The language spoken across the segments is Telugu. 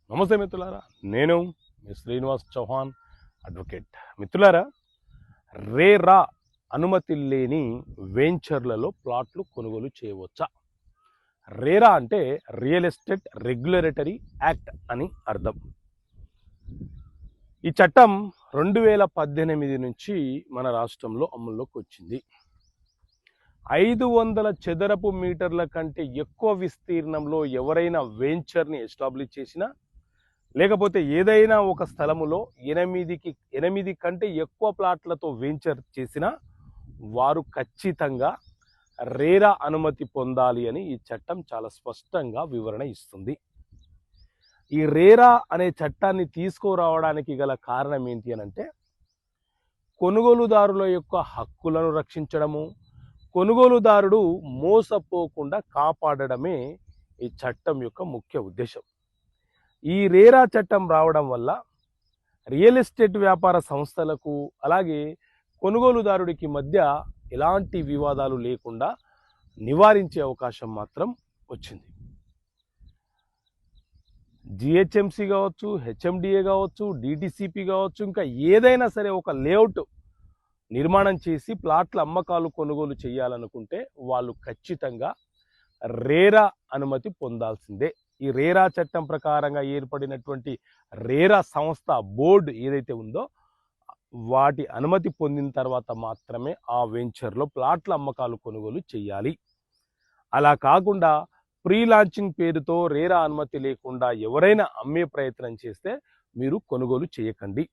నమస్తే మిత్రులారా, నేను మీ శ్రీనివాస్ చౌహాన్ అడ్వకేట్. మిత్రులారా, రేరా అనుమతి లేని వెంచర్లలో ప్లాట్లు కొనుగోలు చేయవచ్చా? రేరా అంటే రియల్ ఎస్టేట్ రెగ్యులేటరీ యాక్ట్ అని అర్థం. ఈ చట్టం 2018 నుంచి మన రాష్ట్రంలో అమల్లోకి వచ్చింది. 500 చదరపు మీటర్ల కంటే ఎక్కువ విస్తీర్ణంలో ఎవరైనా వెంచర్ని ఎస్టాబ్లిష్ చేసినా, లేకపోతే ఏదైనా ఒక స్థలములో 8 కంటే ఎక్కువ ప్లాట్లతో వెంచర్ చేసినా వారు ఖచ్చితంగా రేరా అనుమతి పొందాలి అని ఈ చట్టం చాలా స్పష్టంగా వివరణ ఇస్తుంది. ఈ రేరా అనే చట్టాన్ని తీసుకురావడానికి గల కారణం ఏంటి అనంటే, కొనుగోలుదారుల యొక్క హక్కులను రక్షించడము, కొనుగోలుదారుడు మోసపోకుండా కాపాడడమే ఈ చట్టం యొక్క ముఖ్య ఉద్దేశం. ఈ రేరా చట్టం రావడం వల్ల రియల్ ఎస్టేట్ వ్యాపార సంస్థలకు అలాగే కొనుగోలుదారుడికి మధ్య ఎలాంటి వివాదాలు లేకుండా నివారించే అవకాశం మాత్రం వచ్చింది. జిహెచ్ఎంసి కావచ్చు, హెచ్ఎండిఏ కావచ్చు, డిటిసిపి కావచ్చు, ఇంకా ఏదైనా సరే ఒక లేఅవుట్ నిర్మాణం చేసి ప్లాట్ల అమ్మకాలు కొనుగోలు చేయాలనుకుంటే వాళ్ళు ఖచ్చితంగా రేరా అనుమతి పొందాల్సిందే. ఈ రేరా చట్టం ప్రకారంగా ఏర్పడినటువంటి రేరా సంస్థ బోర్డు ఏదైతే ఉందో వాటి అనుమతి పొందిన తర్వాత మాత్రమే ఆ వెంచర్లో ప్లాట్ల అమ్మకాలు కొనుగోలు చేయాలి. అలా కాకుండా ప్రీ లాంచింగ్ పేరుతో రేరా అనుమతి లేకుండా ఎవరైనా అమ్మే ప్రయత్నం చేస్తే మీరు కొనుగోలు చేయకండి.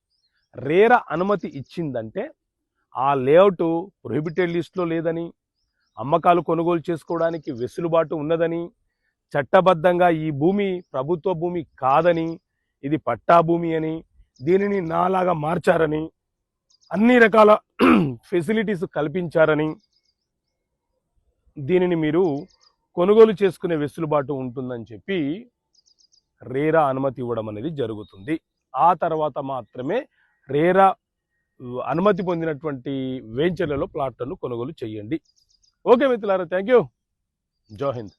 రేరా అనుమతి ఇచ్చిందంటే ఆ లేఅవుట్ ప్రొహిబిటెడ్ లిస్ట్లో లేదని, అమ్మకాలు కొనుగోలు చేసుకోవడానికి వెసులుబాటు ఉన్నదని, చట్టబద్ధంగా ఈ భూమి ప్రభుత్వ భూమి కాదని, ఇది పట్టా భూమి అని, దీనిని నాలాగా మార్చారని, అన్ని రకాల ఫెసిలిటీస్ కల్పించారని, దీనిని మీరు కొనుగోలు చేసుకునే వెసులుబాటు ఉంటుందని చెప్పి రేరా అనుమతి ఇవ్వడం అనేది జరుగుతుంది. ఆ తర్వాత మాత్రమే రేరా అనుమతి పొందినటువంటి వెంచర్లలో ప్లాట్లను కొనుగోలు చేయండి. ఓకే మిత్రులారా, థ్యాంక్ యూ. జై హింద్.